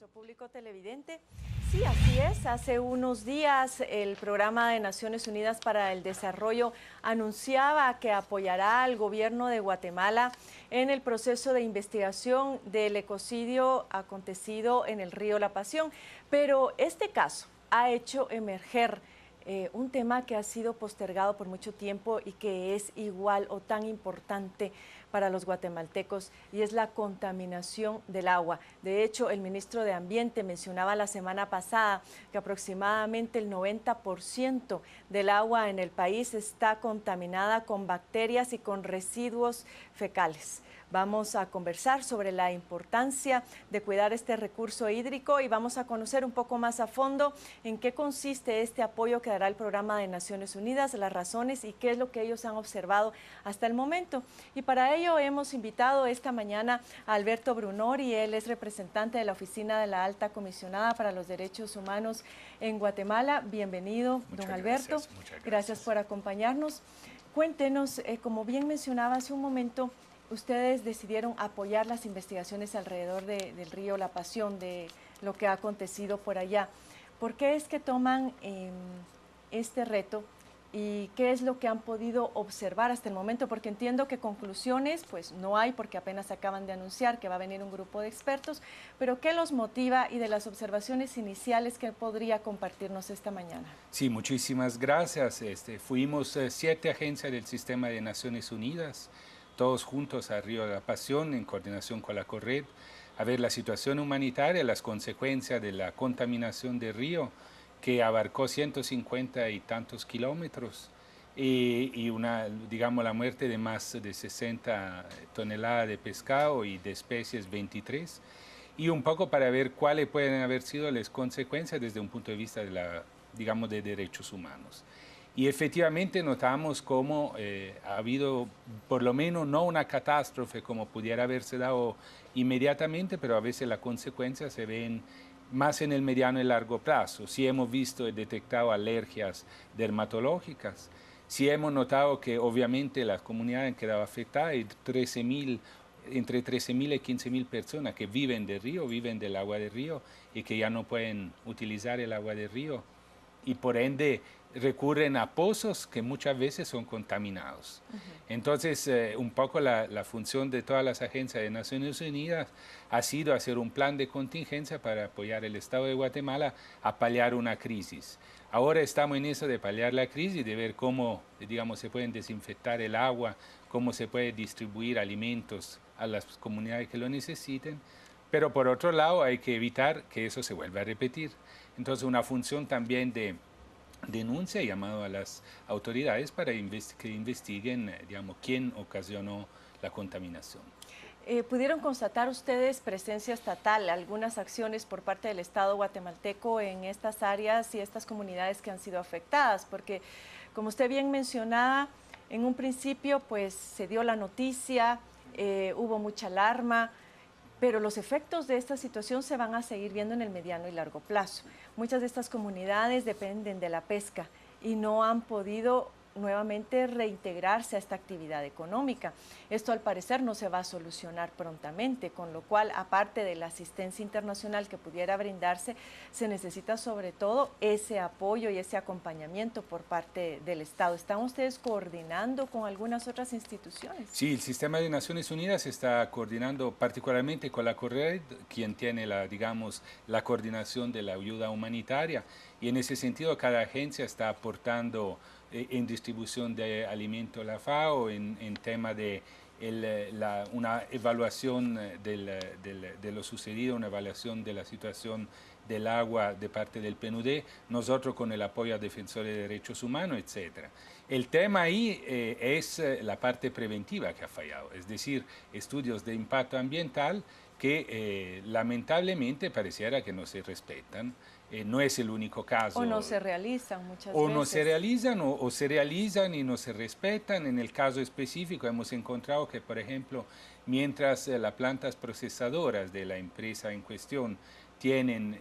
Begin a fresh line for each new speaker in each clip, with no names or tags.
nuestro público televidente. Sí, así es. Hace unos días el Programa de Naciones Unidas para el Desarrollo anunciaba que apoyará al gobierno de Guatemala en el proceso de investigación del ecocidio acontecido en el río La Pasión. Pero este caso ha hecho emerger un tema que ha sido postergado por mucho tiempo y que es igual o tan importante para los guatemaltecos, y es la contaminación del agua. De hecho, el ministro de Ambiente mencionaba la semana pasada que aproximadamente el 90% del agua en el país está contaminada con bacterias y con residuos fecales. Vamos a conversar sobre la importancia de cuidar este recurso hídrico y vamos a conocer un poco más a fondo en qué consiste este apoyo que dará el Programa de Naciones Unidas, las razones y qué es lo que ellos han observado hasta el momento. Y para ello hemos invitado esta mañana a Alberto Brunori. Él es representante de la Oficina de la Alta Comisionada para los Derechos Humanos en Guatemala. Bienvenido, don Alberto.
Muchas gracias.
Gracias por acompañarnos. Cuéntenos, como bien mencionaba hace un momento, ustedes decidieron apoyar las investigaciones alrededor del río La Pasión, de lo que ha acontecido por allá. ¿Por qué es que toman este reto y qué es lo que han podido observar hasta el momento? Porque entiendo que conclusiones pues no hay, porque apenas acaban de anunciar que va a venir un grupo de expertos, pero ¿qué los motiva y de las observaciones iniciales que podría compartirnos esta mañana?
Sí, muchísimas gracias. Fuimos 7 agencias del Sistema de Naciones Unidas, todos juntos a Río de la Pasión, en coordinación con la CORRED, a ver la situación humanitaria, las consecuencias de la contaminación del río, que abarcó 150 y tantos kilómetros, y digamos, la muerte de más de 60 toneladas de pescado y de especies 23, y un poco para ver cuáles pueden haber sido las consecuencias desde un punto de vista de derechos humanos. Y efectivamente notamos cómo ha habido, por lo menos no una catástrofe como pudiera haberse dado inmediatamente, pero a veces las consecuencias se ven más en el mediano y largo plazo. Sí hemos visto y detectado alergias dermatológicas, sí hemos notado que obviamente las comunidades han quedado afectadas, y entre 13.000 y 15.000 personas que viven del río, viven del agua del río y que ya no pueden utilizar el agua del río, y por ende recurren a pozos que muchas veces son contaminados. Entonces, un poco la función de todas las agencias de Naciones Unidas ha sido hacer un plan de contingencia para apoyar el Estado de Guatemala a paliar una crisis. Ahora estamos en eso de paliar la crisis, de ver cómo, digamos, se pueden desinfectar el agua, cómo se puede distribuir alimentos a las comunidades que lo necesiten, pero por otro lado hay que evitar que eso se vuelva a repetir. Entonces, una función también de denuncia, llamado a las autoridades para que investiguen, digamos, quién ocasionó la contaminación.
¿Pudieron constatar ustedes presencia estatal, algunas acciones por parte del Estado guatemalteco en estas áreas y estas comunidades que han sido afectadas? Porque, como usted bien mencionaba, en un principio pues se dio la noticia, hubo mucha alarma, pero los efectos de esta situación se van a seguir viendo en el mediano y largo plazo. Muchas de estas comunidades dependen de la pesca y no han podido nuevamente reintegrarse a esta actividad económica. Esto al parecer no se va a solucionar prontamente, con lo cual, aparte de la asistencia internacional que pudiera brindarse, se necesita sobre todo ese apoyo y ese acompañamiento por parte del Estado. ¿Están ustedes coordinando con algunas otras instituciones?
Sí, el Sistema de Naciones Unidas está coordinando particularmente con la CORRED, quien tiene la coordinación de la ayuda humanitaria, y en ese sentido cada agencia está aportando en distribución de alimentos a la FAO, en tema de una evaluación de lo sucedido, una evaluación de la situación del agua de parte del PNUD, nosotros con el apoyo a defensores de derechos humanos, etc. El tema ahí es la parte preventiva que ha fallado, es decir, estudios de impacto ambiental que lamentablemente pareciera que no se respetan. No es el único caso.
O no se realizan muchas veces.
O no se realizan, o se realizan y no se respetan. En el caso específico hemos encontrado que, por ejemplo, mientras las plantas procesadoras de la empresa en cuestión tienen,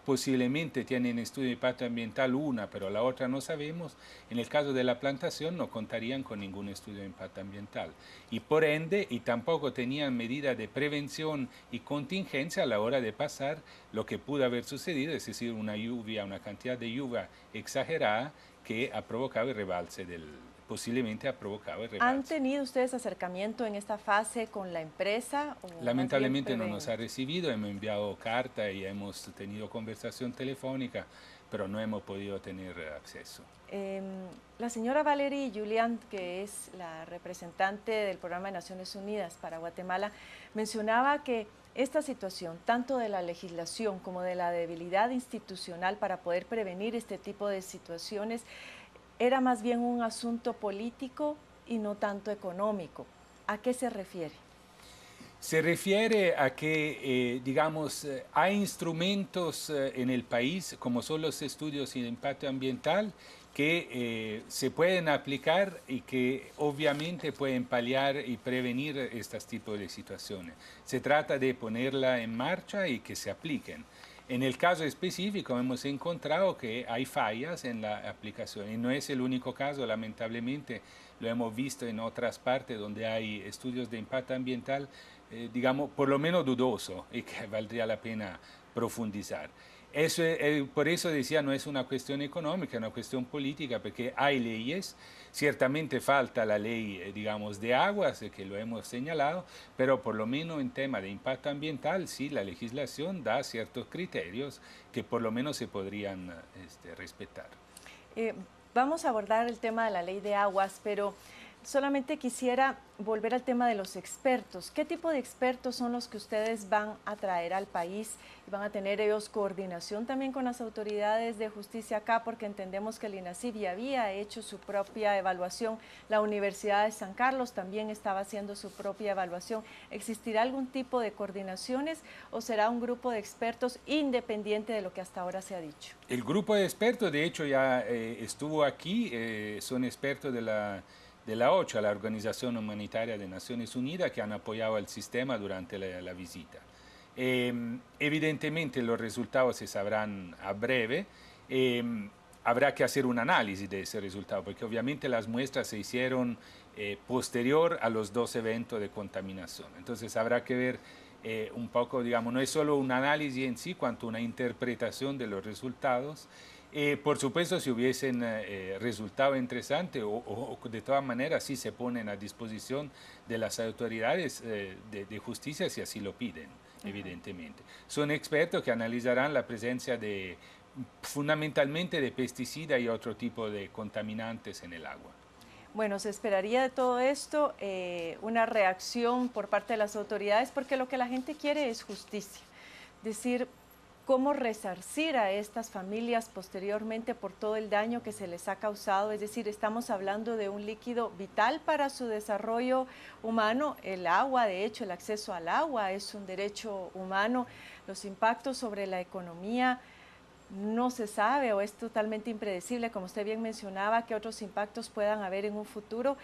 posiblemente tienen estudio de impacto ambiental una, pero la otra no sabemos. En el caso de la plantación no contarían con ningún estudio de impacto ambiental y por ende, y tampoco tenían medidas de prevención y contingencia a la hora de pasar lo que pudo haber sucedido, es decir, una lluvia, una cantidad de lluvia exagerada que ha provocado el rebalse posiblemente ha provocado el rebalse.
¿Han tenido ustedes acercamiento en esta fase con la empresa?
Lamentablemente no nos ha recibido, hemos enviado carta y hemos tenido conversación telefónica, pero no hemos podido tener acceso.
La señora Valerie Julián, que es la representante del Programa de Naciones Unidas para Guatemala, mencionaba que esta situación, tanto de la legislación como de la debilidad institucional para poder prevenir este tipo de situaciones, era más bien un asunto político y no tanto económico. ¿A qué se refiere?
Se refiere a que, digamos, hay instrumentos en el país, como son los estudios de impacto ambiental, que se pueden aplicar y que obviamente pueden paliar y prevenir estos tipos de situaciones. Se trata de ponerla en marcha y que se apliquen. En el caso específico hemos encontrado que hay fallas en la aplicación y no es el único caso, lamentablemente lo hemos visto en otras partes donde hay estudios de impacto ambiental, digamos, por lo menos dudoso y que valdría la pena profundizar. Eso, por eso decía, no es una cuestión económica, es una cuestión política, porque hay leyes, ciertamente falta la ley, digamos, de aguas, que lo hemos señalado, pero por lo menos en tema de impacto ambiental, sí, la legislación da ciertos criterios que por lo menos se podrían respetar.
Vamos a abordar el tema de la ley de aguas, pero solamente quisiera volver al tema de los expertos. ¿Qué tipo de expertos son los que ustedes van a traer al país? ¿Van a tener ellos coordinación también con las autoridades de justicia acá? Porque entendemos que el INACIF ya había hecho su propia evaluación. La Universidad de San Carlos también estaba haciendo su propia evaluación. ¿Existirá algún tipo de coordinaciones o será un grupo de expertos independiente de lo que hasta ahora se ha dicho?
El grupo de expertos, de hecho, ya estuvo aquí. Son expertos de la OCHA, la Organización Humanitaria de Naciones Unidas, que han apoyado al sistema durante la visita. Evidentemente los resultados se sabrán a breve. Habrá que hacer un análisis de ese resultado, porque obviamente las muestras se hicieron posterior a los 2 eventos de contaminación. Entonces habrá que ver un poco, digamos, no es solo un análisis en sí, cuanto una interpretación de los resultados. Por supuesto, si hubiesen resultado interesante o de todas maneras sí se ponen a disposición de las autoridades de justicia si así lo piden, evidentemente. Son expertos que analizarán la presencia fundamentalmente de pesticidas y otro tipo de contaminantes en el agua.
Bueno, se esperaría de todo esto una reacción por parte de las autoridades, porque lo que la gente quiere es justicia. Decir, cómo resarcir a estas familias posteriormente por todo el daño que se les ha causado. Es decir, estamos hablando de un líquido vital para su desarrollo humano. El agua, de hecho, el acceso al agua es un derecho humano. Los impactos sobre la economía no se sabe o es totalmente impredecible, como usted bien mencionaba, que otros impactos puedan haber en un futuro.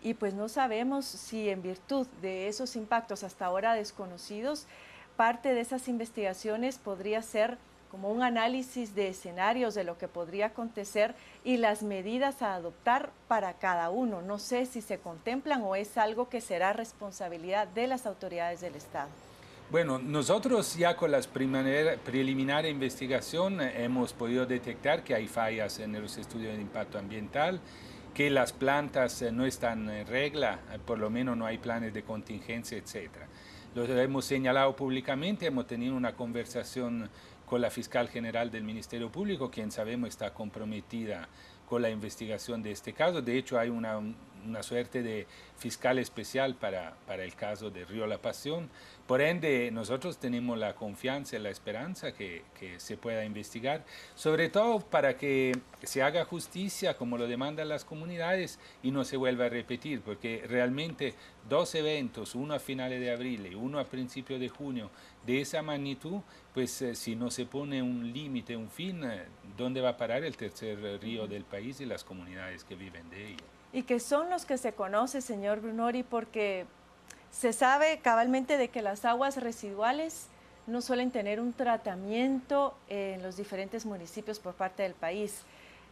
Y pues no sabemos si en virtud de esos impactos hasta ahora desconocidos, parte de esas investigaciones podría ser como un análisis de escenarios de lo que podría acontecer y las medidas a adoptar para cada uno. No sé si se contemplan o es algo que será responsabilidad de las autoridades del Estado.
Bueno, nosotros ya con la preliminar investigación hemos podido detectar que hay fallas en los estudios de impacto ambiental, que las plantas no están en regla, por lo menos no hay planes de contingencia, etcétera. Lo hemos señalado públicamente, hemos tenido una conversación con la fiscal general del Ministerio Público, quien sabemos está comprometida con la investigación de este caso. De hecho, hay una suerte de fiscal especial para el caso de Río La Pasión. Por ende, nosotros tenemos la confianza y la esperanza que se pueda investigar, sobre todo para que se haga justicia como lo demandan las comunidades y no se vuelva a repetir, porque realmente 2 eventos, uno a finales de abril y uno a principios de junio, de esa magnitud, pues si no se pone un límite, un fin, ¿dónde va a parar el tercer río del país y las comunidades que viven de ello?
Y que son los que se conoce, señor Brunori, porque se sabe cabalmente de que las aguas residuales no suelen tener un tratamiento en los diferentes municipios por parte del país.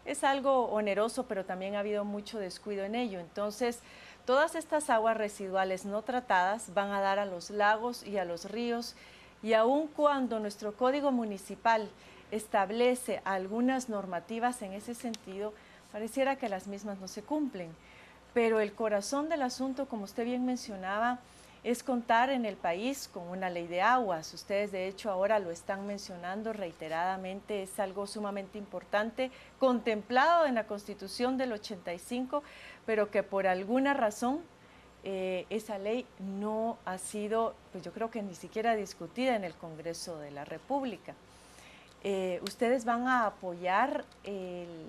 Es algo oneroso, pero también ha habido mucho descuido en ello. Entonces, todas estas aguas residuales no tratadas van a dar a los lagos y a los ríos, y aun cuando nuestro código municipal establece algunas normativas en ese sentido, pareciera que las mismas no se cumplen. Pero el corazón del asunto, como usted bien mencionaba, es contar en el país con una ley de aguas. Ustedes de hecho ahora lo están mencionando reiteradamente, es algo sumamente importante, contemplado en la Constitución del 85, pero que por alguna razón esa ley no ha sido, pues yo creo que ni siquiera discutida en el Congreso de la República. ¿Ustedes van a apoyar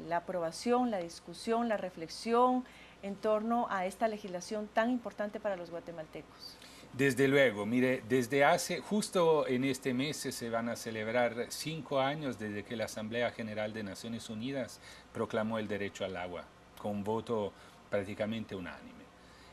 la aprobación, la discusión, la reflexión en torno a esta legislación tan importante para los guatemaltecos?
Desde luego, mire, desde justo en este mes se van a celebrar 5 años desde que la Asamblea General de Naciones Unidas proclamó el derecho al agua, con voto prácticamente unánime.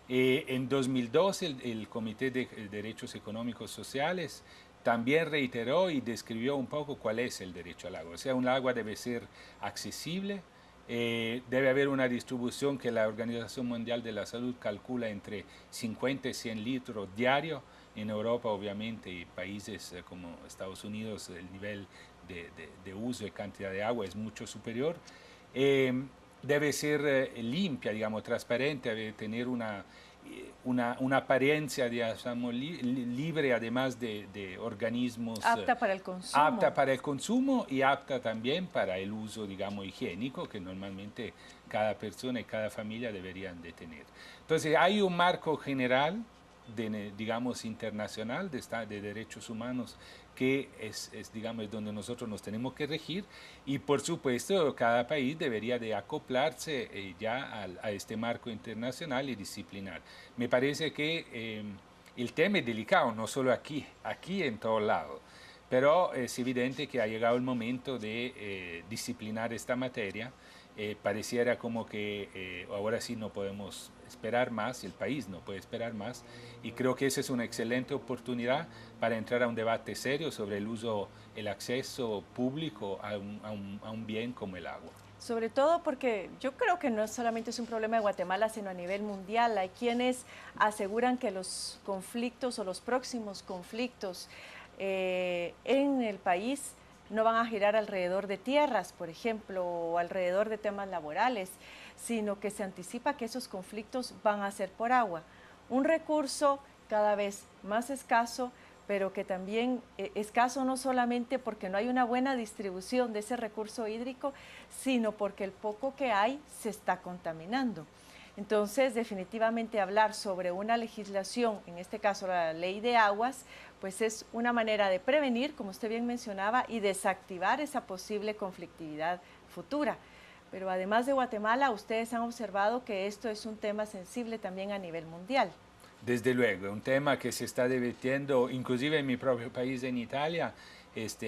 En 2012 el Comité de Derechos Económicos Sociales también reiteró y describió un poco cuál es el derecho al agua. O sea, un agua debe ser accesible, debe haber una distribución que la Organización Mundial de la Salud calcula entre 50 y 100 litros diarios. En Europa, obviamente, y países como Estados Unidos, el nivel de uso y cantidad de agua es mucho superior. Debe ser limpia, digamos, transparente, debe tener una apariencia, digamos, libre, además de organismos.
Apta para el consumo.
Apta para el consumo y apta también para el uso, digamos, higiénico, que normalmente cada persona y cada familia deberían de tener. Entonces, hay un marco general, digamos, internacional de derechos humanos que digamos, donde nosotros nos tenemos que regir, y por supuesto cada país debería de acoplarse ya a este marco internacional y disciplinar. Me parece que el tema es delicado, no solo aquí en todo lado, pero es evidente que ha llegado el momento de disciplinar esta materia. Pareciera como que ahora sí no podemos esperar más, el país no puede esperar más, y creo que esa es una excelente oportunidad para entrar a un debate serio sobre el uso, el acceso público a un bien como el agua.
Sobre todo porque yo creo que no solamente es un problema de Guatemala, sino a nivel mundial. Hay quienes aseguran que los conflictos o los próximos conflictos en el país no van a girar alrededor de tierras, por ejemplo, o alrededor de temas laborales, sino que se anticipa que esos conflictos van a ser por agua. Un recurso cada vez más escaso, pero que también escaso no solamente porque no hay una buena distribución de ese recurso hídrico, sino porque el poco que hay se está contaminando. Entonces, definitivamente hablar sobre una legislación, en este caso la ley de aguas, pues es una manera de prevenir, como usted bien mencionaba, y desactivar esa posible conflictividad futura. Pero además de Guatemala, ustedes han observado que esto es un tema sensible también a nivel mundial.
Desde luego, un tema que se está debatiendo, inclusive en mi propio país, en Italia,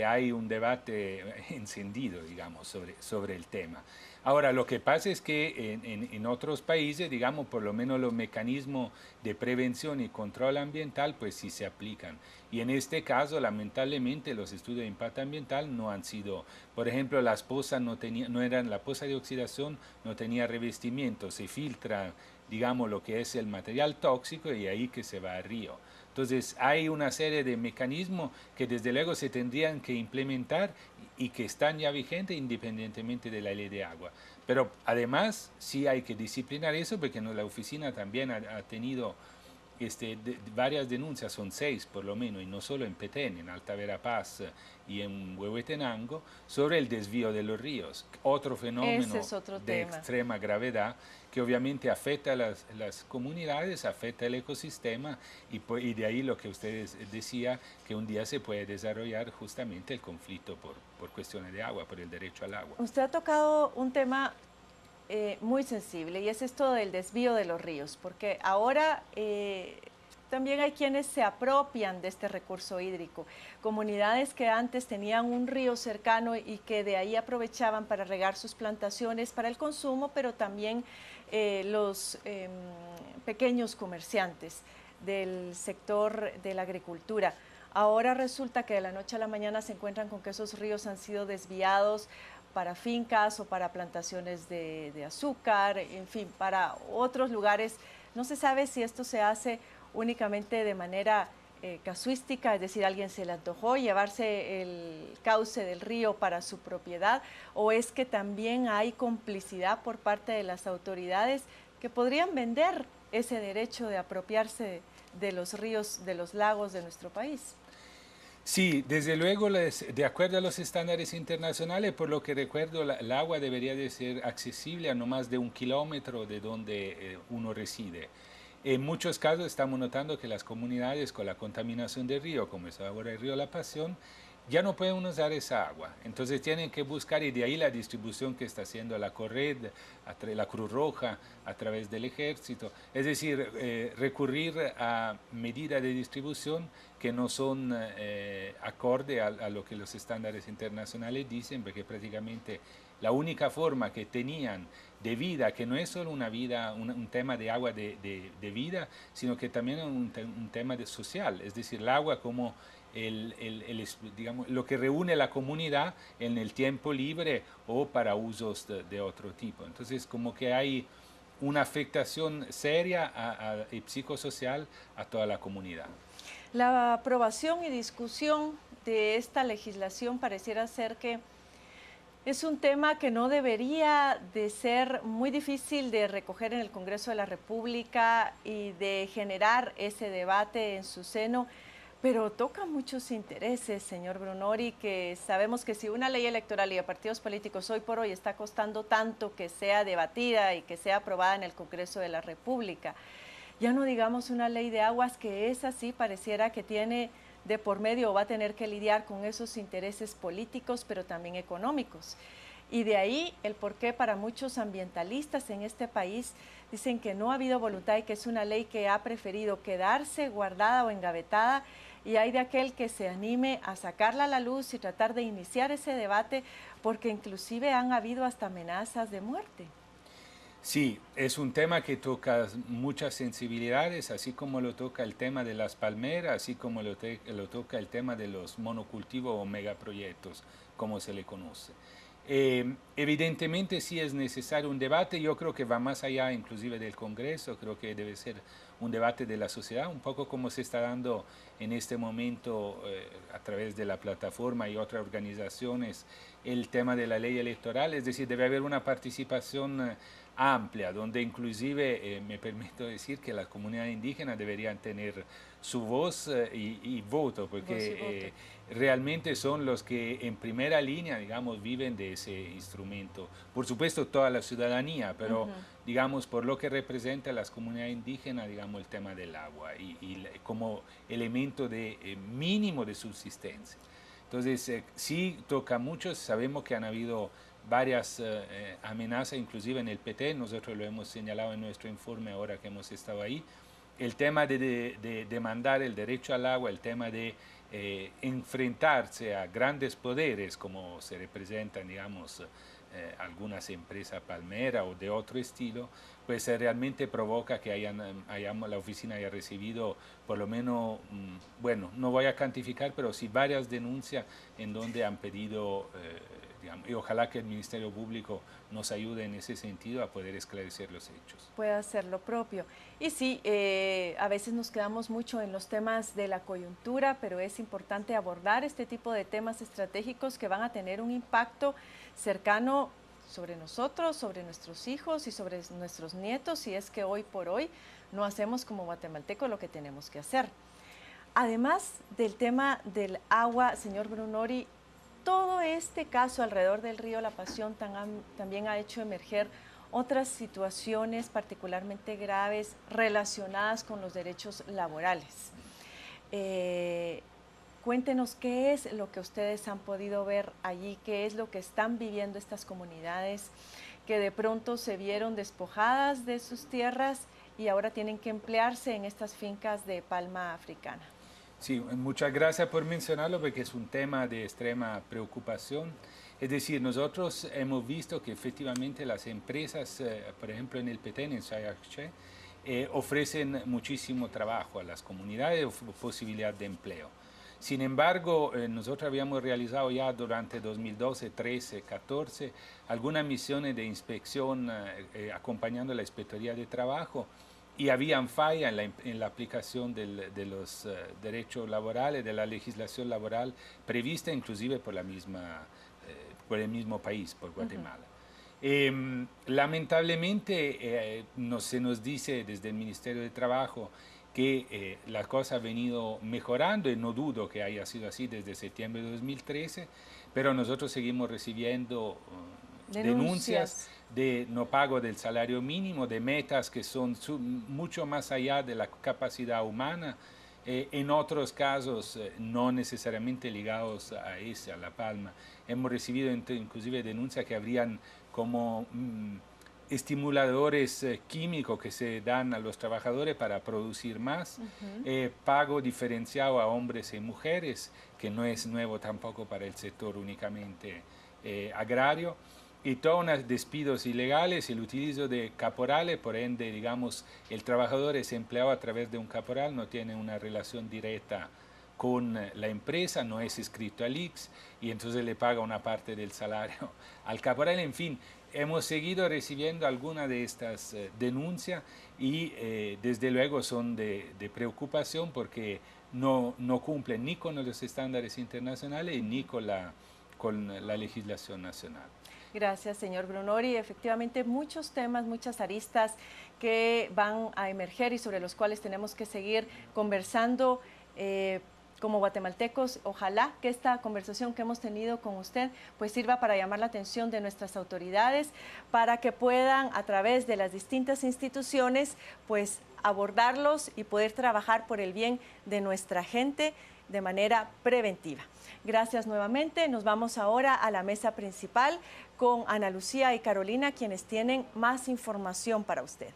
hay un debate encendido, digamos, sobre el tema. Ahora, lo que pasa es que en otros países, digamos, por lo menos los mecanismos de prevención y control ambiental, pues sí se aplican. Y en este caso, lamentablemente, los estudios de impacto ambiental no han sido, por ejemplo, las pozas la poza de oxidación no tenía revestimiento, se filtra, digamos, lo que es el material tóxico y ahí que se va al río. Entonces hay una serie de mecanismos que desde luego se tendrían que implementar y que están ya vigentes independientemente de la ley de agua. Pero además sí hay que disciplinar eso porque la oficina también ha tenido varias denuncias, son 6 por lo menos, y no solo en Petén, en Alta Verapaz y en Huehuetenango, sobre el desvío de los ríos. Otro fenómeno de extrema gravedad que obviamente afecta a las comunidades, afecta el ecosistema y de ahí lo que usted decía, que un día se puede desarrollar justamente el conflicto por cuestiones de agua, por el derecho al agua.
Usted ha tocado un tema muy sensible y es esto del desvío de los ríos, porque ahora también hay quienes se apropian de este recurso hídrico, comunidades que antes tenían un río cercano y que de ahí aprovechaban para regar sus plantaciones para el consumo, pero también los pequeños comerciantes del sector de la agricultura. Ahora resulta que de la noche a la mañana se encuentran con que esos ríos han sido desviados para fincas o para plantaciones de azúcar, en fin, para otros lugares. No se sabe si esto se hace únicamente de manera casuística, es decir, alguien se le antojó llevarse el cauce del río para su propiedad, o es que también hay complicidad por parte de las autoridades que podrían vender ese derecho de apropiarse de los ríos, de los lagos de nuestro país.
Sí, desde luego, de acuerdo a los estándares internacionales, por lo que recuerdo, el agua debería de ser accesible a no más de 1 kilómetro de donde uno reside. En muchos casos estamos notando que las comunidades con la contaminación del río, como es ahora el río La Pasión, ya no pueden usar esa agua. Entonces tienen que buscar, y de ahí la distribución que está haciendo la CORRED, la Cruz Roja, a través del Ejército. Es decir, recurrir a medidas de distribución que no son acorde a lo que los estándares internacionales dicen, porque prácticamente la única forma que tenían de vida, que no es solo una vida, un tema de agua de vida, sino que también un tema social, es decir, el agua como digamos, lo que reúne la comunidad en el tiempo libre o para usos de otro tipo. Entonces, como que hay una afectación seria y psicosocial a toda la comunidad.
La aprobación y discusión de esta legislación pareciera ser que es un tema que no debería de ser muy difícil de recoger en el Congreso de la República y de generar ese debate en su seno, pero toca muchos intereses, señor Brunori, que sabemos que si una ley electoral y a partidos políticos hoy por hoy está costando tanto que sea debatida y que sea aprobada en el Congreso de la República, ya no digamos una ley de aguas que esa sí pareciera que tiene de por medio o va a tener que lidiar con esos intereses políticos, pero también económicos. Y de ahí el porqué para muchos ambientalistas en este país dicen que no ha habido voluntad y que es una ley que ha preferido quedarse guardada o engavetada, y hay de aquel que se anime a sacarla a la luz y tratar de iniciar ese debate, porque inclusive han habido hasta amenazas de muerte.
Sí, es un tema que toca muchas sensibilidades, así como lo toca el tema de las palmeras, así como lo toca el tema de los monocultivos o megaproyectos, como se le conoce. Evidentemente sí es necesario un debate, yo creo que va más allá inclusive del Congreso, creo que debe ser un debate de la sociedad, un poco como se está dando en este momento a través de la plataforma y otras organizaciones, el tema de la ley electoral, es decir, debe haber una participación amplia, donde inclusive me permito decir que las comunidades indígenas deberían tener su voz y voto, porque realmente son los que en primera línea, digamos, viven de ese instrumento. Por supuesto, toda la ciudadanía, pero digamos, por lo que representa a las comunidades indígenas, digamos, el tema del agua y como elemento de mínimo de subsistencia. Entonces, sí toca mucho, sabemos que han habido varias amenazas, inclusive en el PT, nosotros lo hemos señalado en nuestro informe ahora que hemos estado ahí, el tema de demandar el derecho al agua, el tema de enfrentarse a grandes poderes como se representan, digamos, algunas empresas palmeras o de otro estilo, pues realmente provoca que la oficina haya recibido por lo menos, bueno, no voy a cuantificar, pero sí varias denuncias en donde han pedido, digamos, y ojalá que el Ministerio Público nos ayude en ese sentido a poder esclarecer los hechos.
Puede hacer lo propio. Y sí, a veces nos quedamos mucho en los temas de la coyuntura, pero es importante abordar este tipo de temas estratégicos que van a tener un impacto cercano sobre nosotros, sobre nuestros hijos y sobre nuestros nietos, si es que hoy por hoy no hacemos como guatemaltecos lo que tenemos que hacer. Además del tema del agua, señor Brunori, todo este caso alrededor del río La Pasión también ha hecho emerger otras situaciones particularmente graves relacionadas con los derechos laborales. Cuéntenos qué es lo que ustedes han podido ver allí, qué es lo que están viviendo estas comunidades que de pronto se vieron despojadas de sus tierras y ahora tienen que emplearse en estas fincas de palma africana.
Sí, muchas gracias por mencionarlo porque es un tema de extrema preocupación. Es decir, nosotros hemos visto que efectivamente las empresas, por ejemplo en el Petén, en Sayache, ofrecen muchísimo trabajo a las comunidades, posibilidad de empleo. Sin embargo, nosotros habíamos realizado ya durante 2012, 13, 14 algunas misiones de inspección acompañando la Inspectoría de Trabajo y habían falla en la aplicación de los derechos laborales, de la legislación laboral prevista inclusive por por el mismo país, por Guatemala. Lamentablemente se nos dice desde el Ministerio de Trabajo que la cosa ha venido mejorando y no dudo que haya sido así desde septiembre de 2013, pero nosotros seguimos recibiendo denuncias de no pago del salario mínimo, de metas que son mucho más allá de la capacidad humana, en otros casos no necesariamente ligados a La Palma. Hemos recibido inclusive denuncias que habrían como estimuladores químicos que se dan a los trabajadores para producir más, pago diferenciado a hombres y mujeres, que no es nuevo tampoco para el sector únicamente agrario, y todos unos despidos ilegales, el utilizo de caporales, por ende, digamos, el trabajador es empleado a través de un caporal, no tiene una relación directa con la empresa, no es inscrito al IX y entonces le paga una parte del salario al caporal. En fin, hemos seguido recibiendo algunas de estas denuncias y desde luego son de preocupación porque no cumplen ni con los estándares internacionales ni con la legislación nacional.
Gracias, señor Brunori. Efectivamente, muchos temas, muchas aristas que van a emerger y sobre los cuales tenemos que seguir conversando como guatemaltecos. Ojalá que esta conversación que hemos tenido con usted pues sirva para llamar la atención de nuestras autoridades para que puedan a través de las distintas instituciones pues abordarlos y poder trabajar por el bien de nuestra gente de manera preventiva. Gracias nuevamente. Nos vamos ahora a la mesa principal con Ana Lucía y Carolina, quienes tienen más información para usted.